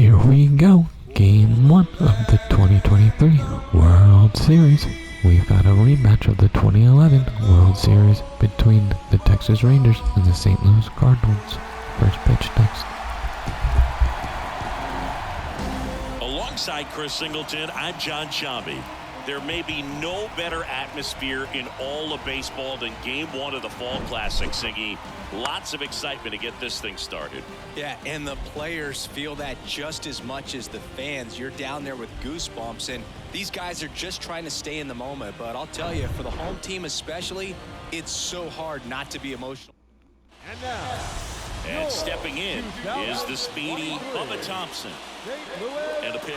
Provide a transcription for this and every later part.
Here we go. Game 1 of the 2023 World Series. We've got a rematch of the 2011 World Series between the Texas Rangers and the St. Louis Cardinals. First pitch next. Alongside Chris Singleton, I'm John Shambi. There may be no better atmosphere in all of baseball than Game 1 of the Fall Classic, Singy. Lots of excitement to get this thing started. Yeah, and the players feel that just as much as the fans. You're down there with goosebumps, and these guys are just trying to stay in the moment. But I'll tell you, for the home team especially, it's so hard not to be emotional. And now, and stepping in is the speedy Bubba Thompson. And a pitch.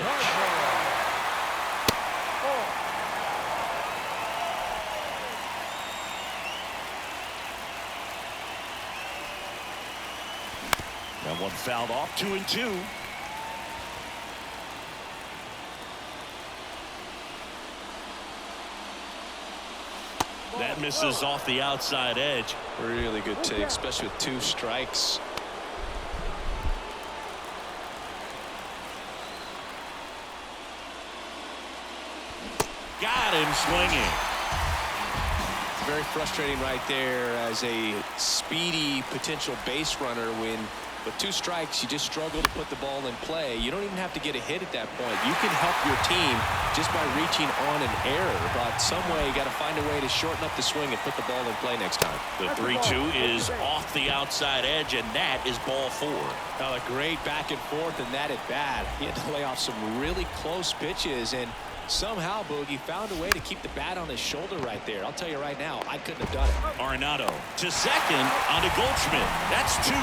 That one fouled off, 2-2. That misses off the outside edge. Really good take, especially with 2 strikes. Got him swinging. Very frustrating right there as a speedy potential base runner when with 2 strikes you just struggle to put the ball in play. You don't even have to get a hit at that point. You can help your team just by reaching on an error, but some way you got to find a way to shorten up the swing and put the ball in play next time. The 3-2 is off the outside edge, and that is ball 4. Now, a great back and forth, and that at bat. He had to lay off some really close pitches, and somehow Boogie found a way to keep the bat on his shoulder right there. I'll tell you right now, I couldn't have done it. Arenado to second on to Goldschmidt. That's 2.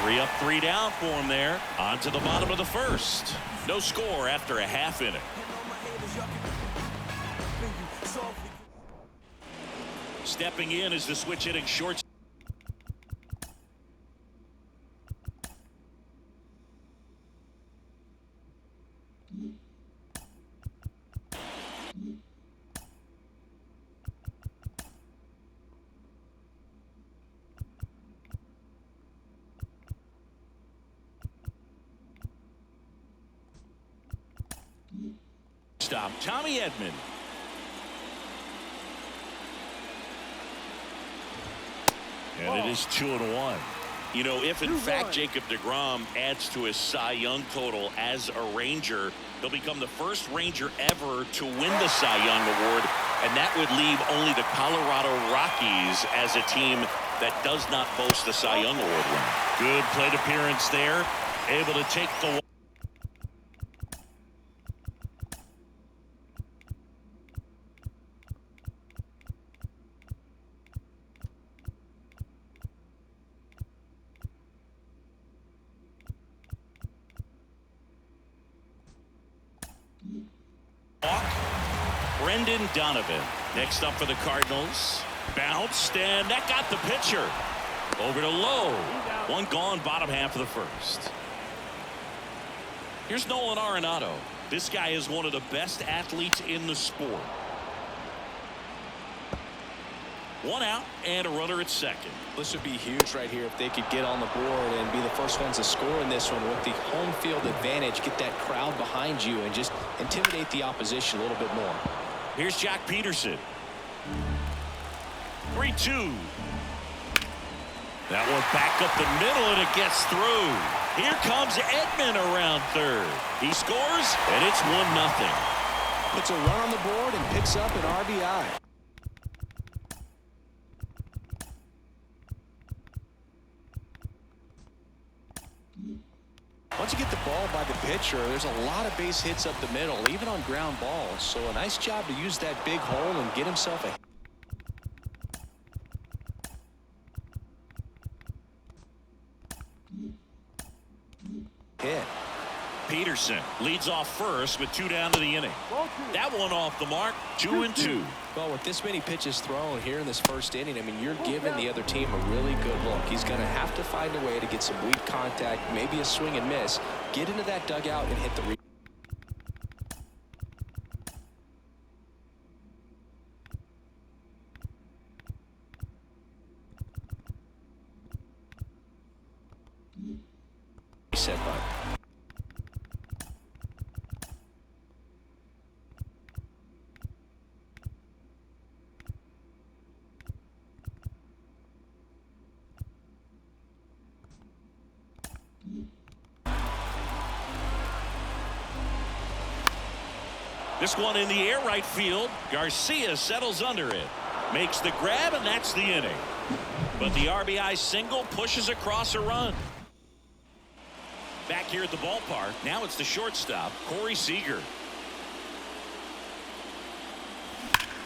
3 up, 3 down for him there. On to the bottom of the first. No score after a half inning. Stepping in is the switch hitting short. Stop. Tommy Edman. And it is 2-1. You know, if in fact Jacob deGrom adds to his Cy Young total as a Ranger, he'll become the first Ranger ever to win the Cy Young award, and that would leave only the Colorado Rockies as a team that does not boast a Cy Young award winner. Good plate appearance there, able to take the Brendan Donovan next up for the Cardinals. Bounced, and that got the pitcher. Over to Lowe. One gone, bottom half of the first. Here's Nolan Arenado. This guy is one of the best athletes in the sport. 1 out and a runner at second. This would be huge right here if they could get on the board and be the first ones to score in this one with the home field advantage. Get that crowd behind you and just intimidate the opposition a little bit more. Here's Jack Peterson. 3-2. That one back up the middle, and it gets through. Here comes Edman around third. He scores, and it's 1-0. Puts a run on the board and picks up an RBI. Once you get the ball by the pitcher, there's a lot of base hits up the middle, even on ground balls. So a nice job to use that big hole and get himself a hit. Peterson leads off first with 2 down to the inning. That one off the mark, 2-2. Well, with this many pitches thrown here in this first inning, I mean, you're giving the other team a really good look. He's going to have to find a way to get some weak contact, maybe a swing and miss, get into that dugout and hit the reset button. This one in the air right field. Garcia settles under it. Makes the grab, and that's the inning. But the RBI single pushes across a run. Back here at the ballpark, now it's the shortstop, Corey Seager.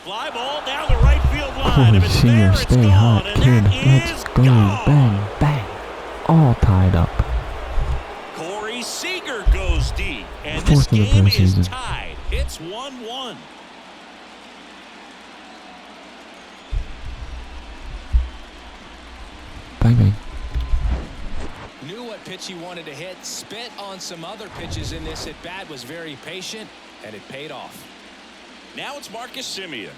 Fly ball down the right field line. Corey If it's Seager, there, it's stay gone, hot, and kid. that Let's is go. gone. Bang, bang. All tied up. Corey Seager goes deep, and Fourth this of the game is postseason. tied. It's 1-1. Bang, bang. Knew what pitch he wanted to hit. Spit on some other pitches in this at bat. Was very patient, and it paid off. Now it's Marcus Semien.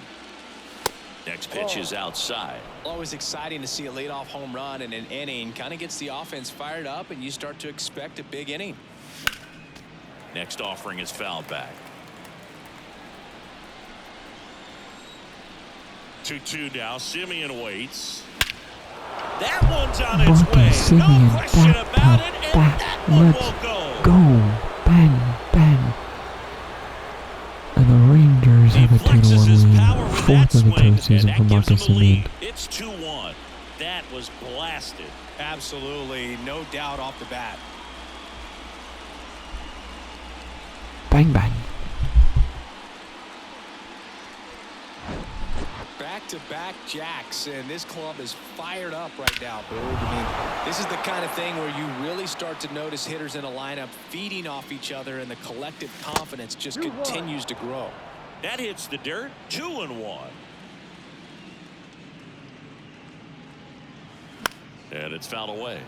Next pitch is outside. Always exciting to see a leadoff home run in an inning. Kind of gets the offense fired up, and you start to expect a big inning. Next offering is fouled back. 2-2 now. Semien waits. That one's on its Marcus way. Semien, No question bat, about bat, it, and bat. that one Let's will go. go. Bang, bang. And the Rangers He have a flexes 2-1 his lead. power with that Fourth of the swing, and postseason that for gives him Marcus the lead. Semien. It's 2-1. That was blasted. Absolutely, no doubt off the bat. Bang, bang. Back-to-back jacks, and this club is fired up right now, Boog. I mean, this is the kind of thing where you really start to notice hitters in a lineup feeding off each other, and the collective confidence just continues to grow. That hits the dirt. 2-1. And it's fouled away.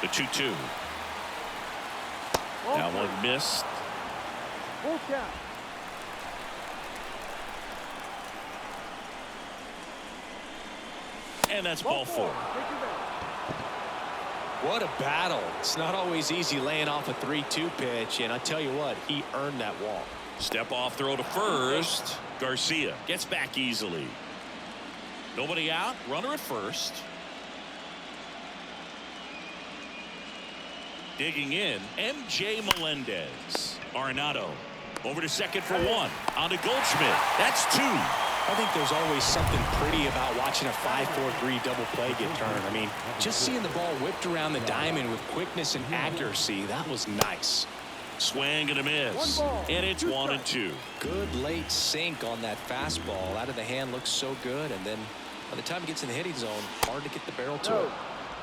The 2-2. That one missed. Full count. And that's ball 4. What a battle. It's not always easy laying off a 3-2 pitch, and I tell you what, he earned that walk. Step off throw to first. Garcia gets back easily. Nobody out. Runner at first. Digging in, MJ Melendez. Arenado over to second for 1. On to Goldschmidt. That's 2. I think there's always something pretty about watching a 5-4-3 double play get turned. I mean, just seeing the ball whipped around the diamond with quickness and accuracy, that was nice. Swing and a miss. And it's 1-2. Good late sink on that fastball. Out of the hand looks so good, and then by the time it gets in the hitting zone, hard to get the barrel to it.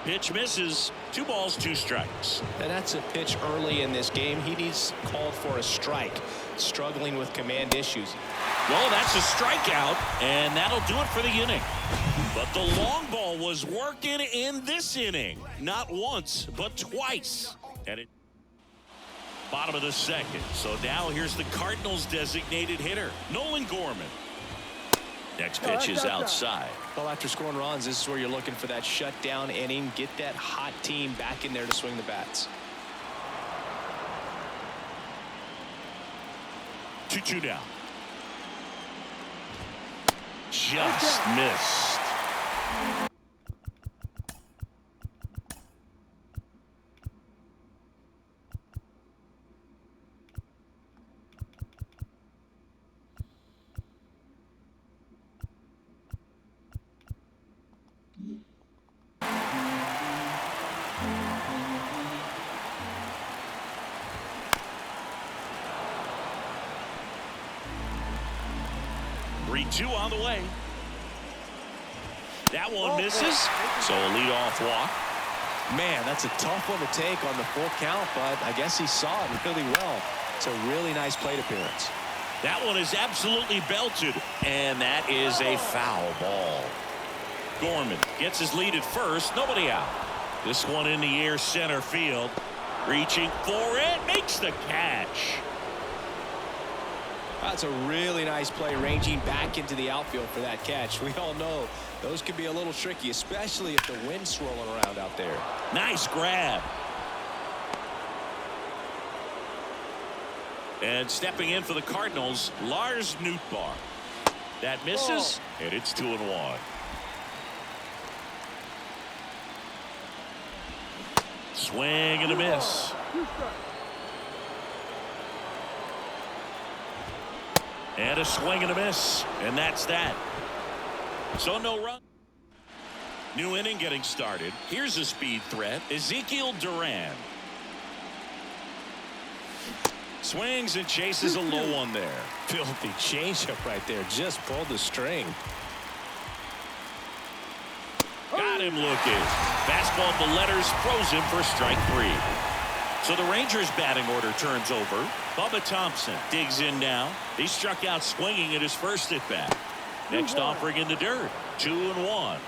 Pitch misses. 2 balls, 2 strikes. And that's a pitch early in this game. He needs called for a strike. Struggling with command issues. Well, that's a strikeout, and that'll do it for the inning. But the long ball was working in this inning. Not once, but twice. And it bottom of the second. So now here's the Cardinals' designated hitter, Nolan Gorman. Next pitch is outside. Well, after scoring runs, this is where you're looking for that shutdown inning. Get that hot team back in there to swing the bats. 2-2 down. Just missed. Two on the way. That one misses. So a leadoff walk. Man, that's a tough one to take on the full count, but I guess he saw it really well. It's a really nice plate appearance. That one is absolutely belted, and that is a foul ball. Gorman gets his lead at first. Nobody out. This one in the air center field. Reaching for it. Makes the catch. That's a really nice play, ranging back into the outfield for that catch. We all know those can be a little tricky, especially if the wind's swirling around out there. Nice grab. And stepping in for the Cardinals, Lars Nootbaar. That misses, and it's 2-1. Swing and a miss. 2 strikes. And a swing and a miss. And that's that. So no run. New inning getting started. Here's a speed threat. Ezekiel Duran. Swings and chases a low one there. Filthy changeup right there. Just pulled the string. Got him looking. Fastball at the letters, throws him for strike 3. So the Rangers batting order turns over. Bubba Thompson digs in now. He struck out swinging at his first at bat. Next offering in the dirt. 2-1.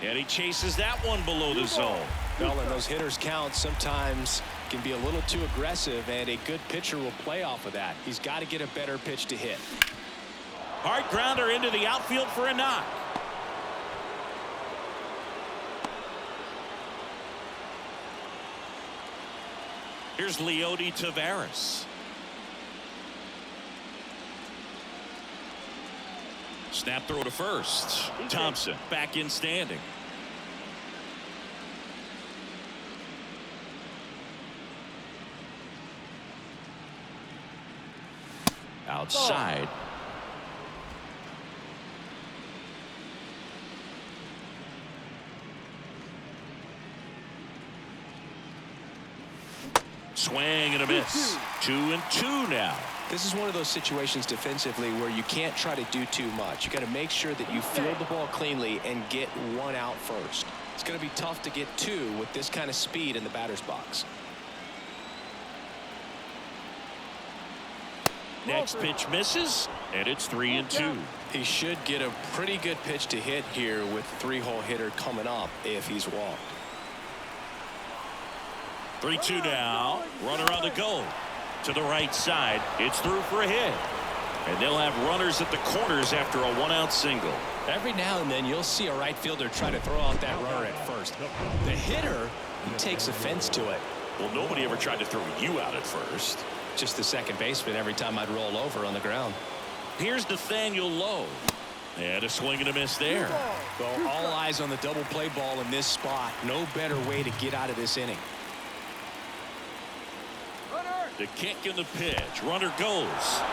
And he chases that one below the zone. Well, and those hitters count sometimes can be a little too aggressive, and a good pitcher will play off of that. He's got to get a better pitch to hit. Hard grounder into the outfield for a knock. Here's Leody Taveras. Snap throw to first. Thompson back in standing. Outside. Swing and a miss. 2-2 now. This is one of those situations defensively where you can't try to do too much. You got to make sure that you field the ball cleanly and get one out first. It's going to be tough to get 2 with this kind of speed in the batter's box. Next pitch misses, and it's 3-2. He should get a pretty good pitch to hit here with the 3-hole hitter coming up if he's walked. 3-2 now. Runner on the go. To the right side. It's through for a hit. And they'll have runners at the corners after a 1-out single. Every now and then you'll see a right fielder try to throw out that runner at first. The hitter, he takes offense to it. Well, nobody ever tried to throw you out at first. Just the second baseman every time I'd roll over on the ground. Here's Nathaniel Lowe. And a swing and a miss there. Well, all eyes on the double play ball in this spot. No better way to get out of this inning. The kick and the pitch. Runner goes.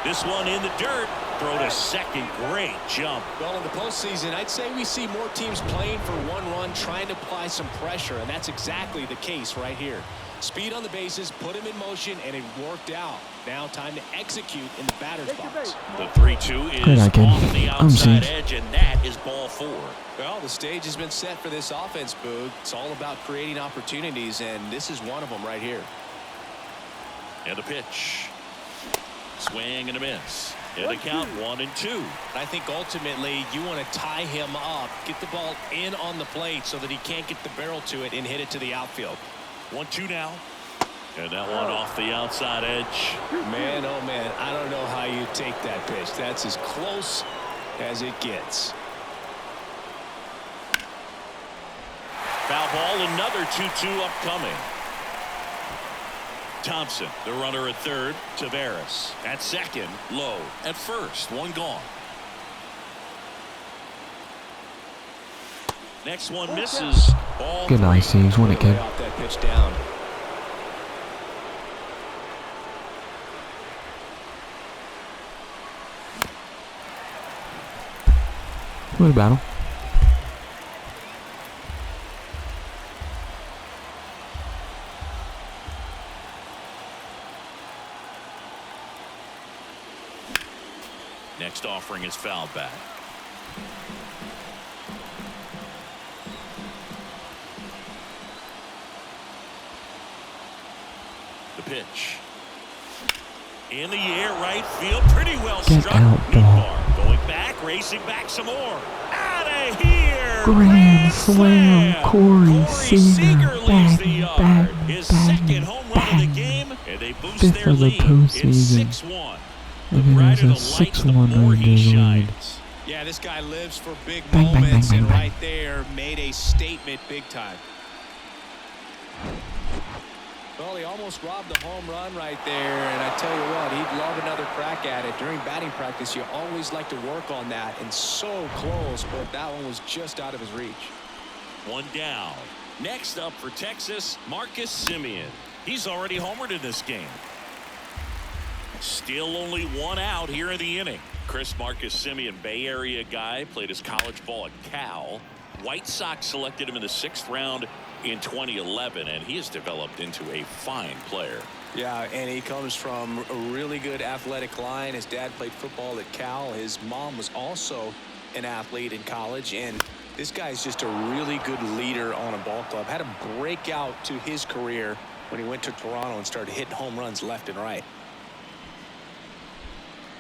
This one in the dirt. Throw to second. Great jump. Well, in the postseason, I'd say we see more teams playing for one run, trying to apply some pressure, and that's exactly the case right here. Speed on the bases, put him in motion, and it worked out. Now time to execute in the batter's box. The 3-2 is off the outside edge, and that is ball 4. Well, the stage has been set for this offense, Boog. It's all about creating opportunities, and this is one of them right here. And a pitch. Swing and a miss. And a count 1-2. I think ultimately you want to tie him up, get the ball in on the plate so that he can't get the barrel to it and hit it to the outfield. 1-2 now. And that one off the outside edge. Man, oh man, I don't know how you take that pitch. That's as close as it gets. Foul ball, another 2-2 upcoming. Thompson, the runner at third. Taveras at second. Low at first. One gone. Next one misses. Ball Good night, Seems. Win it, kid. Off that pitch down. What a battle. Next offering is fouled back. The pitch. In the air, right field, pretty well Get struck. out, ball. Going back, racing back some more. Out of here! Grand slam, Corey Seager, leaves the bang, yard. bang, His bang, second home run of the game, and they boost Fifth their of the lead. postseason. It's 6-1. And then there's a 6-1 Rangers lead. Yeah, this guy lives for big Bang, bang, moments, bang, and bang, right there made a statement big time. Well, he almost robbed a home run right there, and I tell you what, he'd love another crack at it. During batting practice, you always like to work on that, and so close, but that one was just out of his reach. One down. Next up for Texas, Marcus Semien. He's already homered in this game. Still only one out here in the inning. Marcus Semien, Bay Area guy, played his college ball at Cal. White Sox selected him in the 6th round in 2011, and he has developed into a fine player. Yeah, and he comes from a really good athletic line. His dad played football at Cal. His mom was also an athlete in college, and this guy's just a really good leader on a ball club. Had him break out to his career when he went to Toronto and started hitting home runs left and right.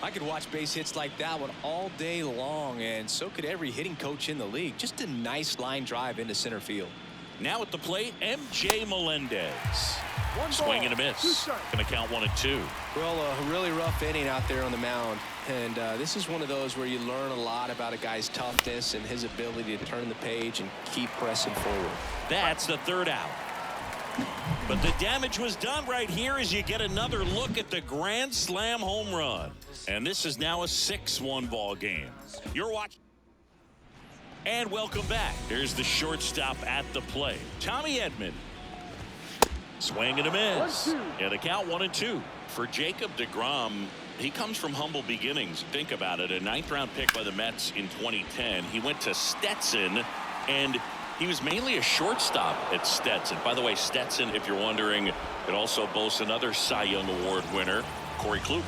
I could watch base hits like that one all day long, and so could every hitting coach in the league. Just a nice line drive into center field. Now at the plate, M.J. Melendez. One Swing and a ball, miss. 2 strikes. Going to count 1 and 2. Well, a really rough inning out there on the mound, and this is one of those where you learn a lot about a guy's toughness and his ability to turn the page and keep pressing forward. That's the 3rd out. But the damage was done right here as you get another look at the grand slam home run. And this is now a 6-1 ball game. You're watching. And welcome back. Here's the shortstop at the plate, Tommy Edman. Swing and a miss. 1-2. And a count 1 and 2 for Jacob deGrom. He comes from humble beginnings. Think about it. A 9th round pick by the Mets in 2010. He went to Stetson, and he was mainly a shortstop at Stetson. By the way, Stetson, if you're wondering, it also boasts another Cy Young Award winner, Corey Kluber.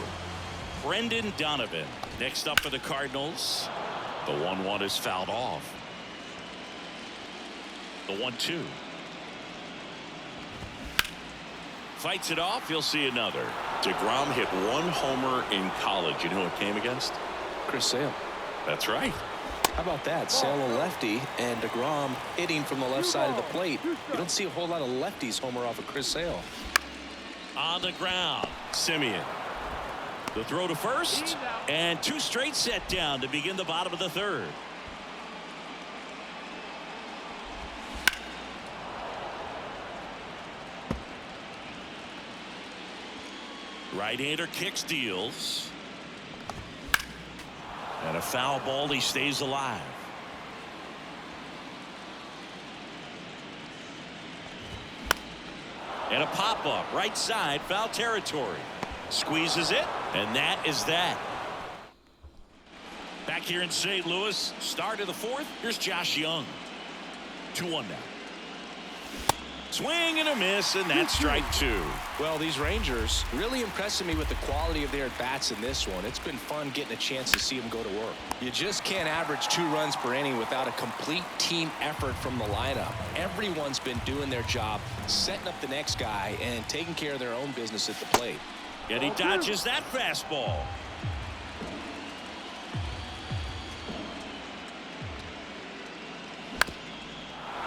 Brendan Donovan next up for the Cardinals. The 1-1 is fouled off. The 1-2. Fights it off. You'll see another. DeGrom hit 1 homer in college. You know who it came against? Chris Sale. That's right. How about that? Sale a lefty, and DeGrom hitting from the left side of the plate. You don't see a whole lot of lefties homer off of Chris Sale. On the ground, Semien. The throw to first, and 2 straight set down to begin the bottom of the 3rd. Right-hander kicks, deals. And a foul ball. He stays alive. And a pop-up right side, foul territory. Squeezes it, and that is that. Back here in St. Louis, start of the 4th. Here's Josh Young. 2-1 now. Swing and a miss, and that's strike 2. Well, these Rangers really impressing me with the quality of their at-bats in this one. It's been fun getting a chance to see them go to work. You just can't average 2 runs per inning without a complete team effort from the lineup. Everyone's been doing their job, setting up the next guy, and taking care of their own business at the plate. And he dodges that fastball.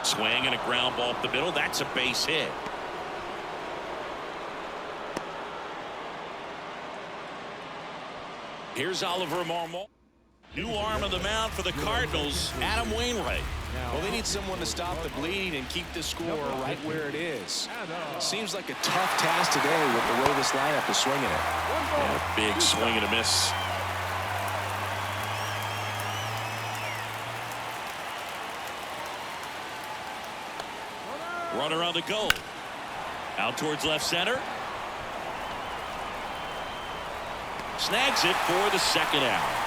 Swing and a ground ball up the middle. That's a base hit. Here's Oliver Marmol. New arm of the mound for the Cardinals, Adam Wainwright. Well, they need someone to stop the bleeding and keep the score right where it is. Seems like a tough task today with the way this lineup is swinging it. And a big swing and a miss. Runner on the goal. Out towards left center. Snags it for the 2nd out.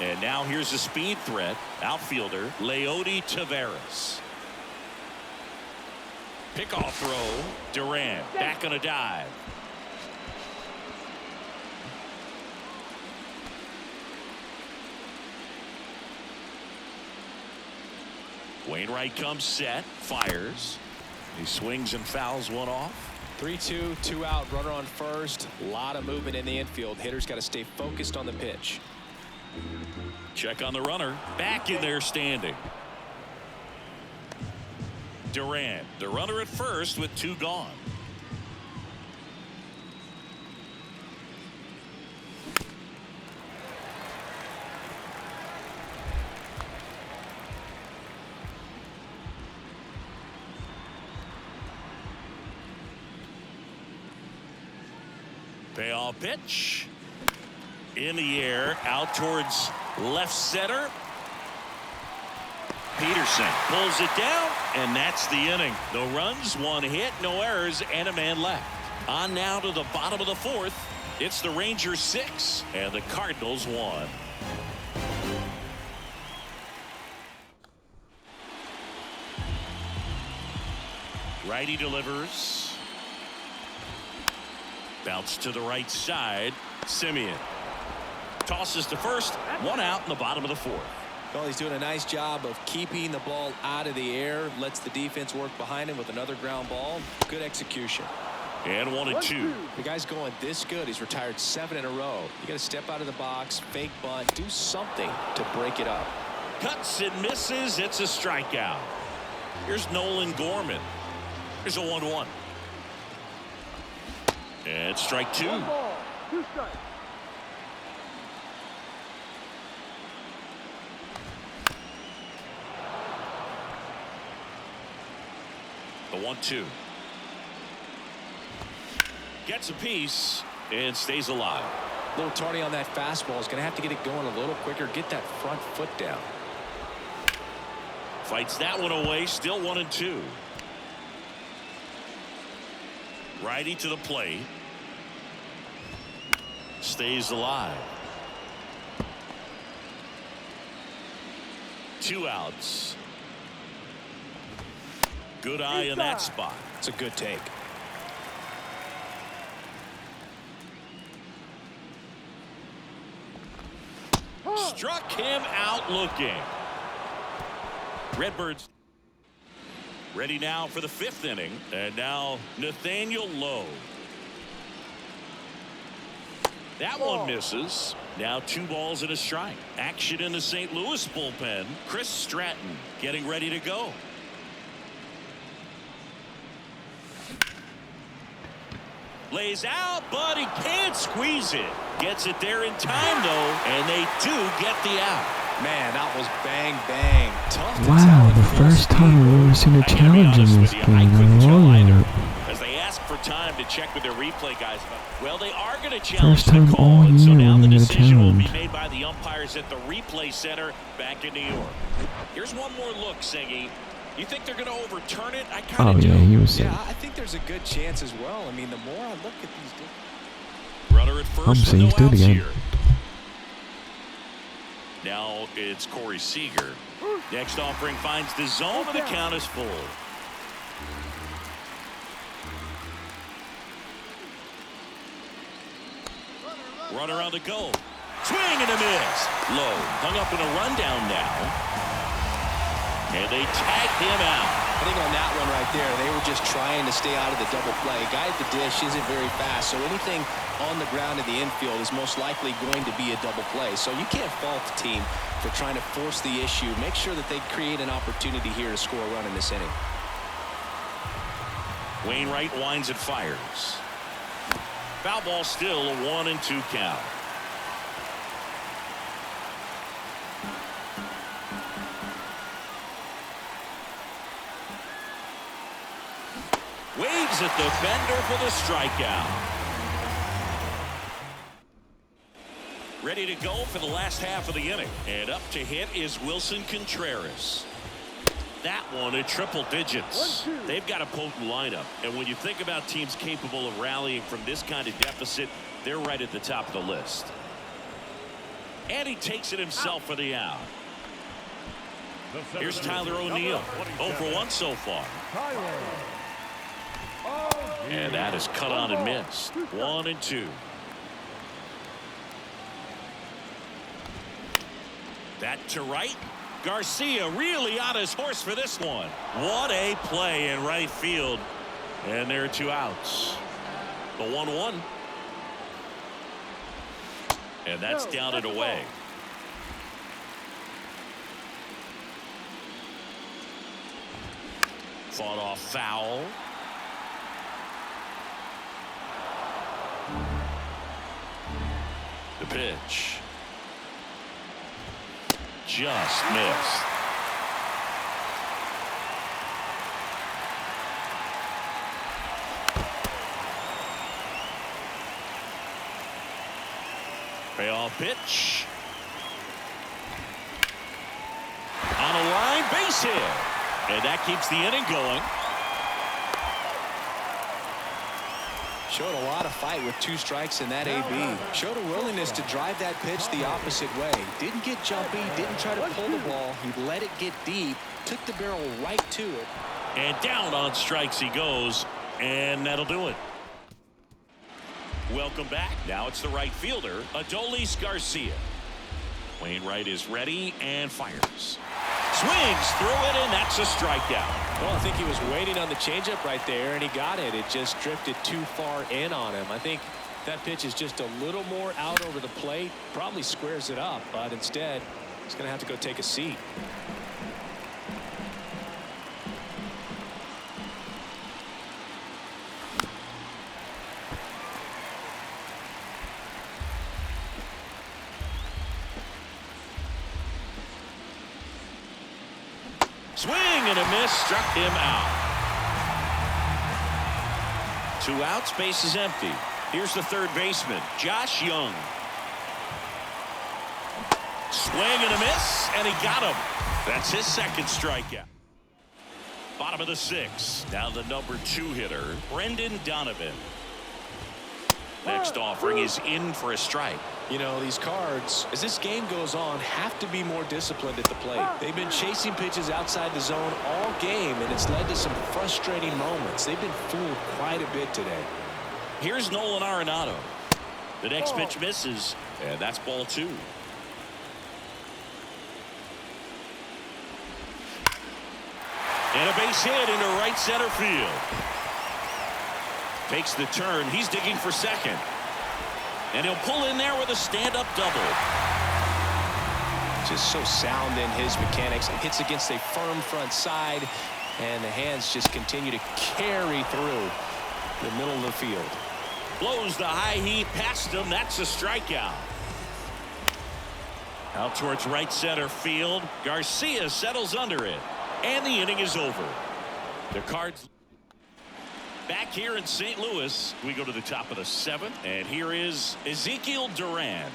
And now here's a speed threat. Outfielder Leody Taveras. Pickoff throw. Durant back on a dive. Wainwright comes set, fires. He swings and fouls one off. 3-2, 2 out, runner on first. A lot of movement in the infield. Hitters got to stay focused on the pitch. Check on the runner. Back in there standing. Durant, the runner at first with 2 gone. Payoff pitch. In the air, out towards left center. Peterson pulls it down, and that's the inning. No runs, one hit, no errors, and a man left. On now to the bottom of the fourth. It's the Rangers 6 and the Cardinals 1. Righty delivers. Bounce to the right side. Simeon tosses to first. One out in the bottom of the fourth. Well, he's doing a nice job of keeping the ball out of the air. Lets the defense work behind him with another ground ball. Good execution. And 1-2. The guy's going this good. He's retired 7 in a row. You got to step out of the box, fake bunt, do something to break it up. Cuts and misses. It's a strikeout. Here's Nolan Gorman. Here's a 1-1. And strike 2. 1 ball, 2 strikes. The 1-2. Gets a piece and stays alive. A little tardy on that fastball. Is going to have to get it going a little quicker. Get that front foot down. Fights that one away. Still 1-2. Righty to the plate. Stays alive. 2 outs. Good eye in that spot. It's a good take. Struck him out looking. Redbirds ready now for the 5th inning. And now Nathaniel Lowe. That one misses. Now 2 balls and a strike. Action in the St. Louis bullpen. Chris Stratton getting ready to go. Lays out, but he can't squeeze it. Gets it there in time, though, and they do get the out. Man, that was bang, bang. Tough to Wow, tell the if first time I've ever seen a challenge in this game. As they ask for time to check with their replay guys. Well, they are going to challenge First time the call, all and so year now we the get a decision will be challenge. made by the umpires at the replay center back in New York. Here's one more look, Singy. You think they're going to overturn it? I kind Oh of yeah, do. he was sick. Yeah, I think there's a good chance as well. I mean, the more I look at these different... Runner at first with saying no he's good outs again. here. Now it's Corey Seager. Next offering finds the zone, and the count is full. Runner on the go. Swing and a miss. Low hung up in a rundown now. And they tagged him out. I think on that one right there, they were just trying to stay out of the double play. Guy at the dish isn't very fast, so anything on the ground in the infield is most likely going to be a double play. So you can't fault the team for trying to force the issue. Make sure that they create an opportunity here to score a run in this inning. Wainwright winds and fires. Foul ball still, a 1-2 count. Waves at the fender for the strikeout. Ready to go for the last half of the inning. And up to hit is Wilson Contreras. That one at triple digits. They've got a potent lineup. And when you think about teams capable of rallying from this kind of deficit, they're right at the top of the list. And he takes it himself for the out. Here's Tyler O'Neill. 0 for 1 so far. And that is cut on and missed. 1-2. That to right. Garcia really on his horse for this one. What a play in right field. And there are 2 outs. The 1-1. And that's down and away. Fought off foul. The pitch. Just missed. Payoff pitch. On a line, base hit. And that keeps the inning going. Showed a lot of fight with 2 strikes in that AB. Showed a willingness to drive that pitch the opposite way. Didn't get jumpy, didn't try to pull the ball. He let it get deep, took the barrel right to it. And down on strikes he goes, and that'll do it. Welcome back. Now it's the right fielder, Adolis Garcia. Wainwright is ready and fires. Swings through it, and that's a strikeout. Well, I think he was waiting on the changeup right there, and he got it. It just drifted too far in on him. I think that pitch is just a little more out over the plate. Probably squares it up, but instead, he's going to have to go take a seat. Swing and a miss, struck him out. 2 outs, base is empty. Here's the third baseman, Josh Young. Swing and a miss, and he got him. That's his second strikeout. Bottom of the 6th. Now the number 2 hitter, Brendan Donovan. Next offering is in for a strike. You know, these Cards, as this game goes on, have to be more disciplined at the plate. They've been chasing pitches outside the zone all game, and it's led to some frustrating moments. They've been fooled quite a bit today. Here's Nolan Arenado. The next pitch misses, and that's ball 2. And a base hit into right center field. Takes the turn. He's digging for second. And he'll pull in there with a stand-up double. Just so sound in his mechanics. It hits against a firm front side, and the hands just continue to carry through the middle of the field. Blows the high heat past him. That's a strikeout. Out towards right center field. Garcia settles under it. And the inning is over. The Cards back here in St. Louis. We go to the top of the 7th, and here is Ezekiel Duran.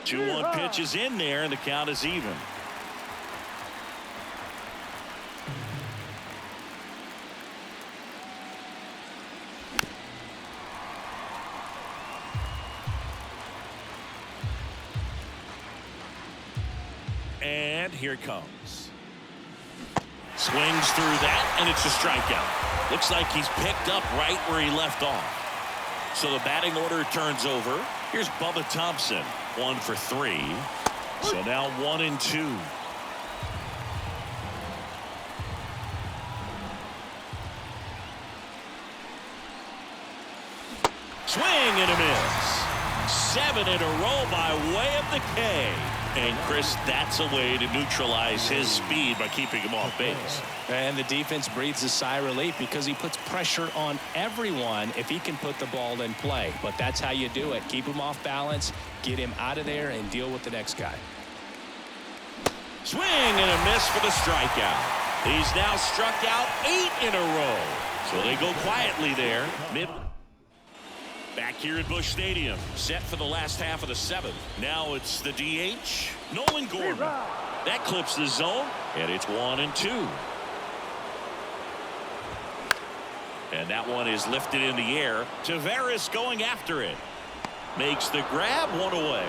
2-1 pitch is in there, and the count is even. And here it comes. Swings through that, and it's a strikeout. Looks like he's picked up right where he left off. So the batting order turns over. Here's Bubba Thompson, 1 for 3. So now 1 and 2. Swing and a miss. 7 in a row by way of the K. And Chris, that's a way to neutralize his speed by keeping him off base. And the defense breathes a sigh of relief because he puts pressure on everyone if he can put the ball in play. But that's how you do it. Keep him off balance, get him out of there, and deal with the next guy. Swing and a miss for the strikeout. He's now struck out 8 in a row. So they go quietly there. Back here at Busch Stadium, set for the last half of the 7th. Now it's the DH, Nolan Gorman. That clips the zone, and it's 1 and 2. And that one is lifted in the air. Tavares going after it. Makes the grab, 1 away.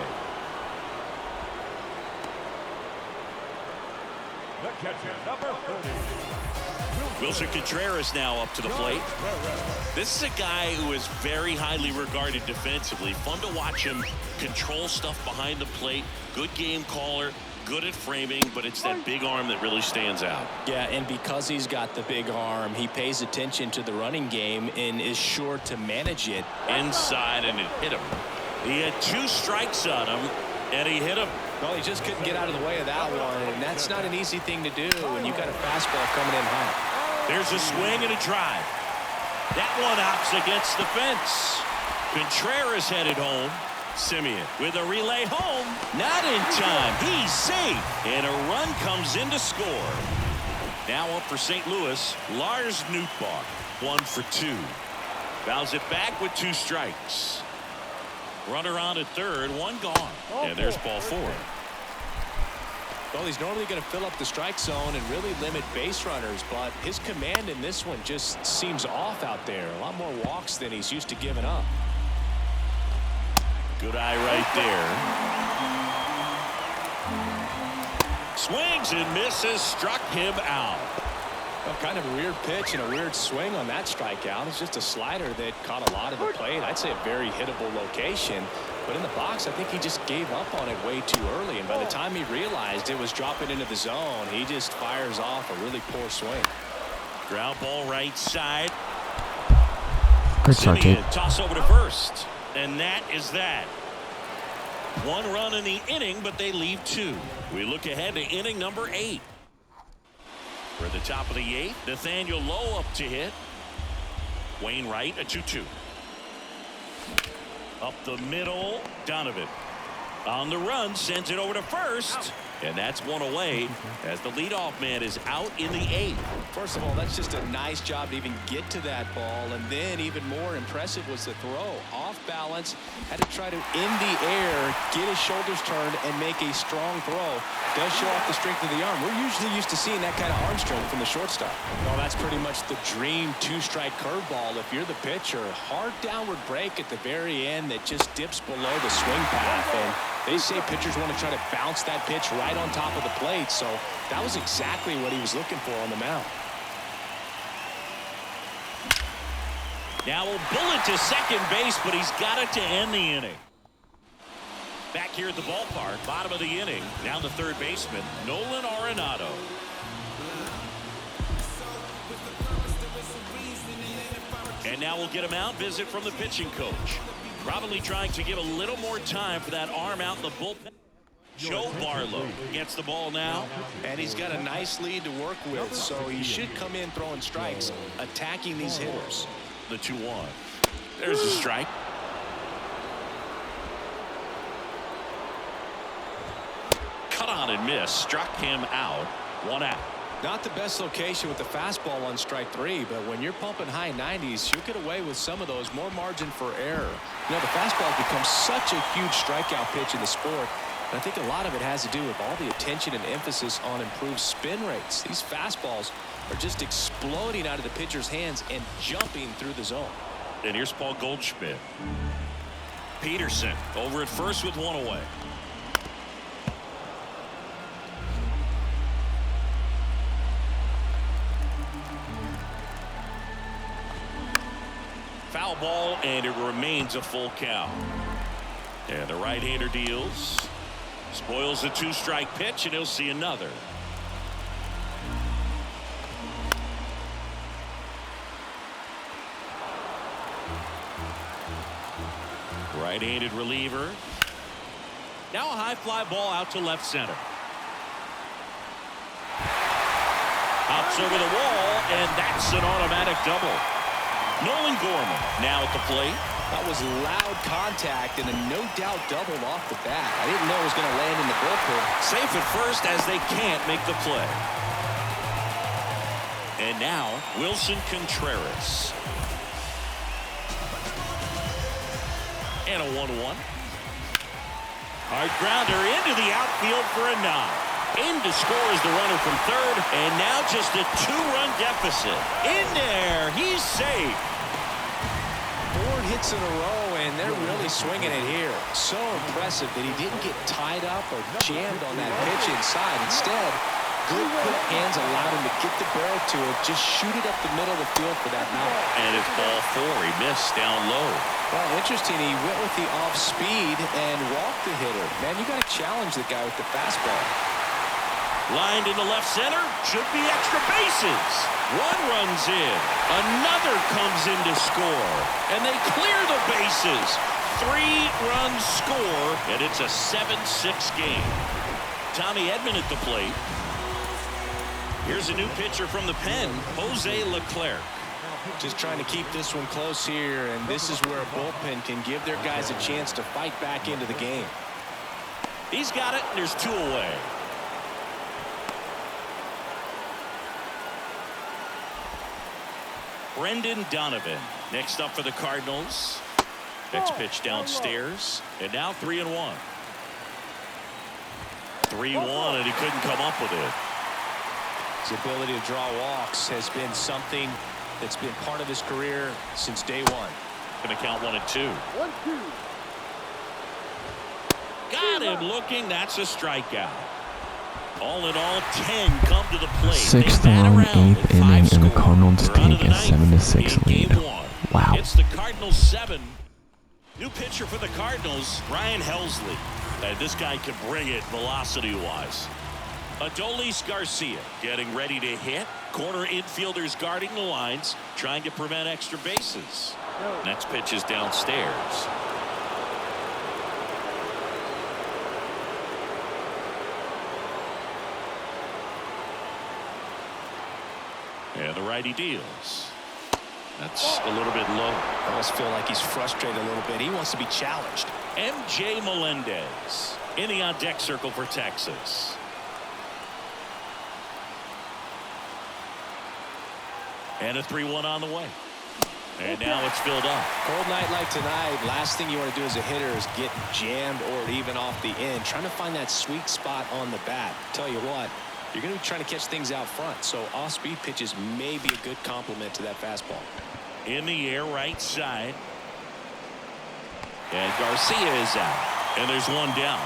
The catcher, number 30. Wilson Contreras now up to the plate. This is a guy who is very highly regarded defensively. Fun to watch him control stuff behind the plate. Good game caller, good at framing, but it's that big arm that really stands out. Yeah, and because he's got the big arm, he pays attention to the running game and is sure to manage it. Inside, and it hit him. He had 2 strikes on him, and he hit him. Well, he just couldn't get out of the way of that one, and that's not an easy thing to do when you've got a fastball coming in hot. There's a swing and a drive. That one hops against the fence. Contreras headed home. Simeon with a relay home. Not in time. He's safe. And a run comes in to score. Now up for St. Louis, Lars Nootbaar. 1 for 2. Fouls it back with 2 strikes. Runner on at third, one gone. And there's ball 4. Well, he's normally going to fill up the strike zone and really limit base runners, but his command in this one just seems off out there. A lot more walks than he's used to giving up. Good eye right there. Swings and misses, struck him out. Well, kind of a weird pitch and a weird swing on that strikeout. It's just a slider that caught a lot of the plate. I'd say a very hittable location. But in the box, I think he just gave up on it way too early. And by the time he realized it was dropping into the zone, he just fires off a really poor swing. Ground ball right side. Good start, Jake. Toss over to first. And that is that. 1 run in the inning, but they leave 2. We look ahead to inning number 8. We're at the top of the 8th. Nathaniel Lowe up to hit. Wainwright, a 2-2. Up the middle, Donovan. On the run, sends it over to first. And that's one away as the leadoff man is out in the 8th. First of all, that's just a nice job to even get to that ball. And then even more impressive was the throw. Off balance, had to try to in the air, get his shoulders turned, and make a strong throw. Does show off the strength of the arm. We're usually used to seeing that kind of arm strength from the shortstop. Well, that's pretty much the dream 2-strike curveball. If you're the pitcher, hard downward break at the very end that just dips below the swing path. And they say pitchers want to try to bounce that pitch right on top of the plate, so that was exactly what he was looking for on the mound. Now a bullet to second base, but he's got it to end the inning. Back here at the ballpark, bottom of the inning, now the third baseman, Nolan Arenado. And now we'll get him out, visit from the pitching coach. Probably trying to give a little more time for that arm out in the bullpen. Joe Barlow gets the ball now. And he's got a nice lead to work with, so he should come in throwing strikes, attacking these hitters. The 2-1. There's a strike. Cut on and miss. Struck him out. 1 out. Not the best location with the fastball on strike 3, but when you're pumping high 90s, you'll get away with some of those. More margin for error. You know, the fastball has become such a huge strikeout pitch in the sport. And I think a lot of it has to do with all the attention and emphasis on improved spin rates. These fastballs are just exploding out of the pitcher's hands and jumping through the zone. And here's Paul Goldschmidt. Peterson over at first with 1 away. Foul ball, and it remains a full count. And the right-hander deals. Spoils the 2-strike pitch, and he'll see another. Right-handed reliever. Now a high fly ball out to left center. Hops over the wall, and that's an automatic double. Nolan Gorman now at the plate. That was loud contact and a no-doubt double off the bat. I didn't know it was going to land in the bullpen. Safe at first as they can't make the play. And now Wilson Contreras. And a 1-1. Hard grounder into the outfield for a nod. In to score is the runner from third, and now just a 2-run deficit. In there, he's safe. 4 hits in a row, and they're really swinging it here. So impressive that he didn't get tied up or jammed on that pitch inside. Instead, good quick hands allowed him to get the barrel to it, just shoot it up the middle of the field for that knock. And it's ball 4. He missed down low. Well, interesting. He went with the off speed and walked the hitter. Man, you got to challenge the guy with the fastball. Lined into left center, should be extra bases. 1 runs in, another comes in to score, and they clear the bases. 3-run score, and it's a 7-6 game. Tommy Edman at the plate. Here's a new pitcher from the pen, Jose Leclerc. Just trying to keep this one close here, and this is where a bullpen can give their guys a chance to fight back into the game. He's got it, and there's 2 away. Brendan Donovan next up for the Cardinals. Next pitch downstairs, and now 3-1. 3-1, and he couldn't come up with it. His ability to draw walks has been something that's been part of his career since day one. Going to count 1-2. Got him looking. That's a strikeout. All in all, 10 come to the plate. 6-1, 8th inning, and the Cardinals take a 7-6 lead. Wow. It's the Cardinals 7. New pitcher for the Cardinals, Ryan Helsley. This guy can bring it velocity-wise. Adolis Garcia getting ready to hit. Corner infielders guarding the lines, trying to prevent extra bases. Next pitch is downstairs. And the righty deals. That's a little bit low. I almost feel like he's frustrated a little bit. He wants to be challenged. MJ Melendez in the on-deck circle for Texas. And a 3-1 on the way. And now it's filled up. Cold night like tonight, last thing you want to do as a hitter is get jammed or even off the end. Trying to find that sweet spot on the bat. Tell you what, you're going to be trying to catch things out front. So off-speed pitches may be a good complement to that fastball. In the air, right side. And Garcia is out. And there's one down.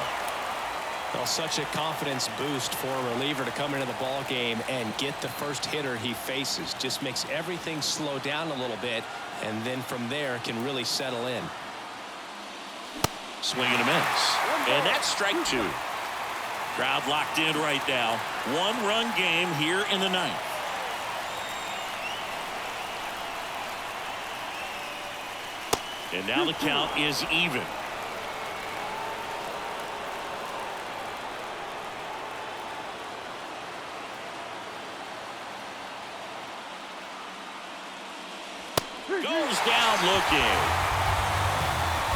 Well, such a confidence boost for a reliever to come into the ball game and get the first hitter he faces. Just makes everything slow down a little bit, and then from there can really settle in. Swing and a miss. And that's strike 2. Crowd locked in right now. 1-run game here in the 9th. And now the count is even. Goes down looking.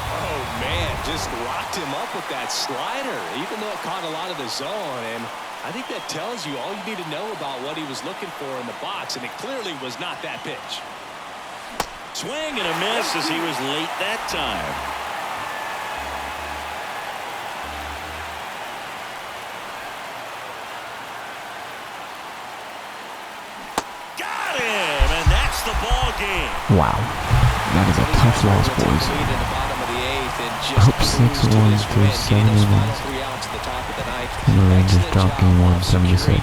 Oh, man, just locked him up with that slider, even though it caught a lot of the zone. And I think that tells you all you need to know about what he was looking for in the box, and it clearly was not that pitch. Swing and a miss as he was late that time. Got him, and that's the ball game. Wow. That is a tough loss, boys. Up 6-1 through 7 innings. And the Rangers dropped game 1, 7-6.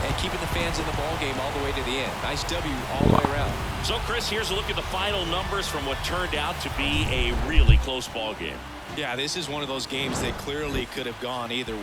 And keeping the fans in the ball game all the way to the end. Nice W all the way around. So, Chris, here's a look at the final numbers from what turned out to be a really close ball game. Yeah, this is one of those games that clearly could have gone either way.